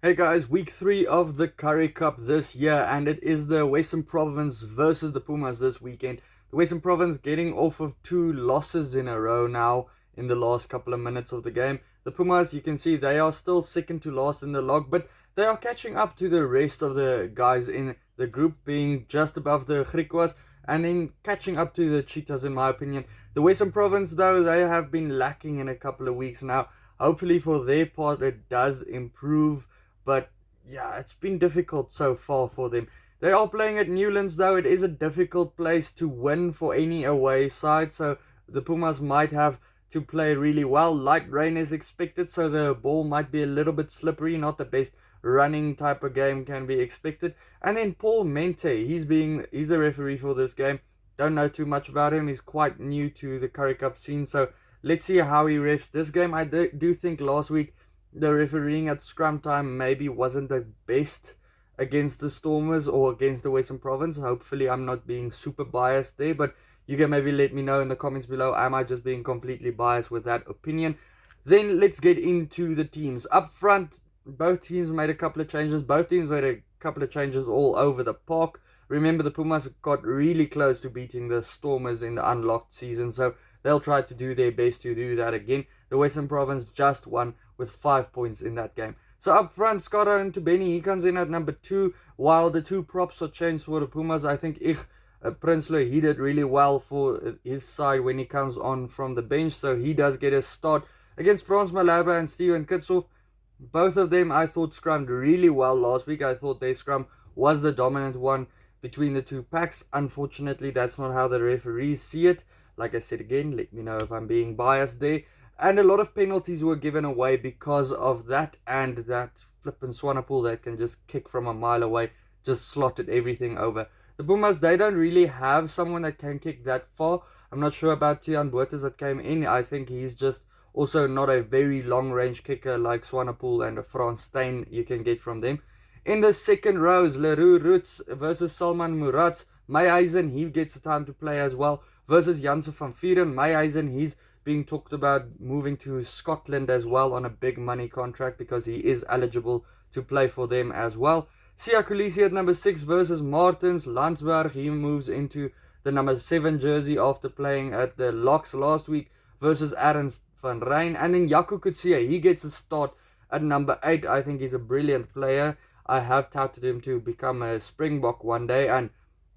Hey guys, week 3 of the Currie Cup this year, and it is the Western Province versus the Pumas this weekend. The Western Province getting off of 2 losses in a row now in the last couple of minutes of the game. The Pumas, you can see they are still second to last in the log, but they are catching up to the rest of the guys in the group, being just above the Griquas and then catching up to the Cheetahs in my opinion. The Western Province though, they have been lacking in a couple of weeks now. Hopefully for their part it does improve. But yeah, it's been difficult so far for them. They are playing at Newlands though. It is a difficult place to win for any away side. So the Pumas might have to play really well. Light rain is expected, so the ball might be a little bit slippery. Not the best running type of game can be expected. And then Paul Mente, he's the referee for this game. Don't know too much about him. He's quite new to the Currie Cup scene. So let's see how he refs this game. I do think last week the refereeing at scrum time maybe wasn't the best against the Stormers or against the Western Province. Hopefully I'm not being super biased there, but you can maybe let me know in the comments below, am I just being completely biased with that opinion? Then let's get into the teams. Up front, both teams made a couple of changes. Both teams made a couple of changes all over the park. Remember, the Pumas got really close to beating the Stormers in the unlocked season, so they'll try to do their best to do that again. The Western Province just won with 5 points in that game. So up front, Scotto and Tubeni, he comes in at number 2, while the two props are changed for the Pumas. I think Prinsloo, he did really well for his side when he comes on from the bench, so he does get a start against Frans Malaba and Steven Kitshoff. Both of them I thought scrummed really well last week. I thought their scrum was the dominant one between the two packs. Unfortunately, that's not how the referees see it. Like I said again, let me know if I'm being biased there. And a lot of penalties were given away because of that, and that flippin' Swanepoel that can just kick from a mile away just slotted everything over. The Pumas, they don't really have someone that can kick that far. I'm not sure about Tiaan Botha that came in. I think he's just also not a very long range kicker like Swanepoel and a Frans Steyn you can get from them. In the second rows, Leroux Roots versus Salman Murats. Meijhuisen, he gets the time to play as well, versus Janse van Vieren. Meijhuisen, he's being talked about moving to Scotland as well on a big money contract because he is eligible to play for them as well. Siya Kolisi at number 6 versus Martins. Landsberg, he moves into the number 7 jersey after playing at the Locks last week versus Ernst van Rijn. And then Jaco Coetzee, he gets a start at number 8. I think he's a brilliant player. I have touted him to become a Springbok one day, and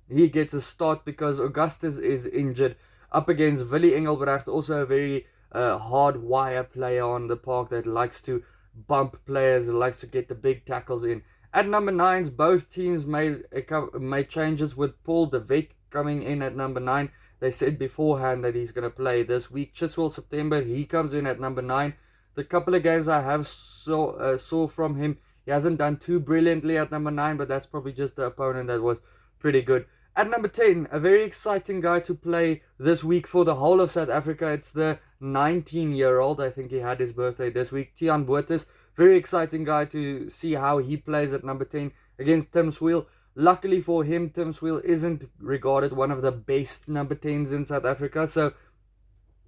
he gets a start because Augustus is injured up against Willie Engelbrecht, also a very hard wire player on the park that likes to bump players, likes to get the big tackles in. At number 9s, both teams made changes with Paul de Wet coming in at number 9. They said beforehand that he's going to play this week. Chiswell September, he comes in at number 9. The couple of games I have saw from him, he hasn't done too brilliantly at number 9, but that's probably just the opponent that was pretty good. At number 10, a very exciting guy to play this week for the whole of South Africa. It's the 19-year-old. I think he had his birthday this week. Tiaan Botha, very exciting guy to see how he plays at number 10 against Tim Swiel. Luckily for him, Tim Swiel isn't regarded one of the best number 10s in South Africa. So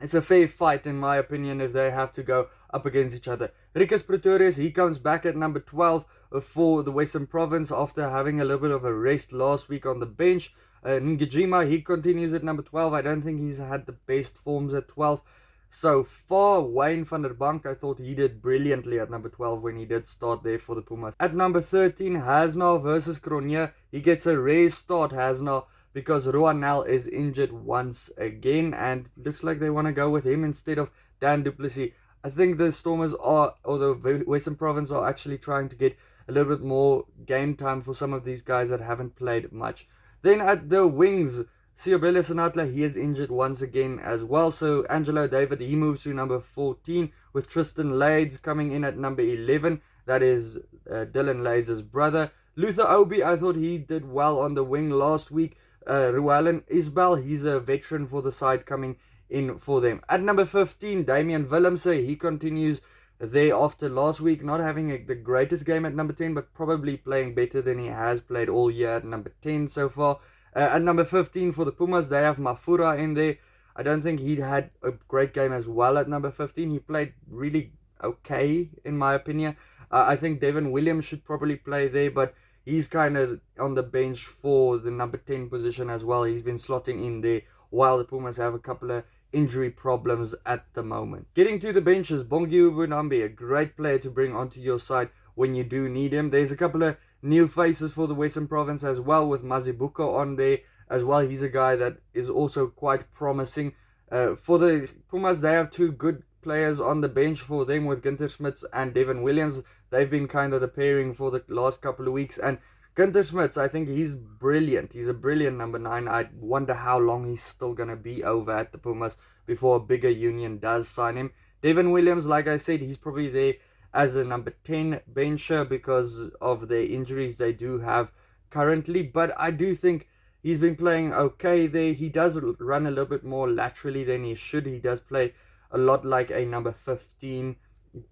it's a fair fight, in my opinion, if they have to go up against each other. Rikus Pretorius, he comes back at number 12 for the Western Province after having a little bit of a rest last week on the bench. Ngijima, he continues at number 12. I don't think he's had the best forms at 12 so far. Wayne van der Bank, I thought he did brilliantly at number 12 when he did start there for the Pumas. At number 13, Hasna versus Cronje. He gets a rare start, Hasna, because Roanel is injured once again, and looks like they want to go with him instead of Dan du Plessis. I think the Stormers or the Western Province are actually trying to get a little bit more game time for some of these guys that haven't played much. Then at the wings, Siobele Sanatla, he is injured once again as well. So Angelo David, he moves to number 14 with Tristan Lades coming in at number 11. That is Dylan Lades' brother. Luther Obi, I thought he did well on the wing last week. Rualen Isbell, he's a veteran for the side coming in for them. At number 15, Damian Willemse, he continues there after last week not having the greatest game at number 10, but probably playing better than he has played all year at number 10 so far. At number 15 for the Pumas, they have Mafura in there. I don't think he had a great game as well at number 15. He played really okay, in my opinion. I think Devin Williams should probably play there, but he's kind of on the bench for the number 10 position as well. He's been slotting in there while the Pumas have a couple of injury problems at the moment. Getting to the benches, Bongi Ubunambi, a great player to bring onto your side when you do need him. There's a couple of new faces for the Western Province as well, with Mazibuko on there as well. He's a guy that is also quite promising. For the Pumas, they have two good players on the bench for them with Gunter Smits and Devin Williams. They've been kind of the pairing for the last couple of weeks. And Gunter Smits, I think he's brilliant. He's a brilliant number 9. I wonder how long he's still going to be over at the Pumas before a bigger union does sign him. Devin Williams, like I said, he's probably there as a number 10 bencher because of the injuries they do have currently. But I do think he's been playing okay there. He does run a little bit more laterally than he should. He does play a lot like a number 15,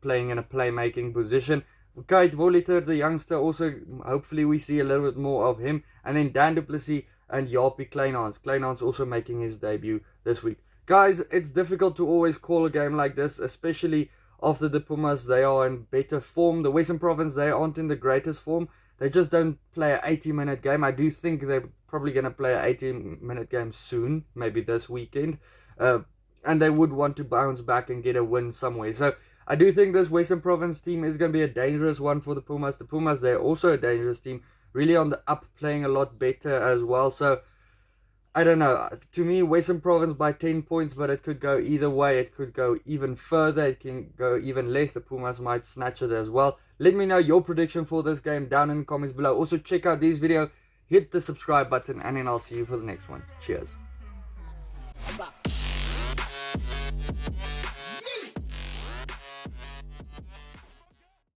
playing in a playmaking position. Kate Voliter, the youngster, also hopefully we see a little bit more of him. And then Dan du Plessis and Japie Kleinhans. Kleinhans also making his debut this week. Guys, it's difficult to always call a game like this, especially after the Pumas. They are in better form. The Western Province, they aren't in the greatest form. They just don't play an 80-minute game. I do think they're probably going to play an 80-minute game soon, maybe this weekend. And they would want to bounce back and get a win somewhere. So I do think this Western Province team is going to be a dangerous one for the Pumas. The Pumas, they're also a dangerous team, really on the up, playing a lot better as well. So I don't know. To me, Western Province by 10 points, but it could go either way. It could go even further. It can go even less. The Pumas might snatch it as well. Let me know your prediction for this game down in the comments below. Also, check out this video. Hit the subscribe button, and then I'll see you for the next one. Cheers.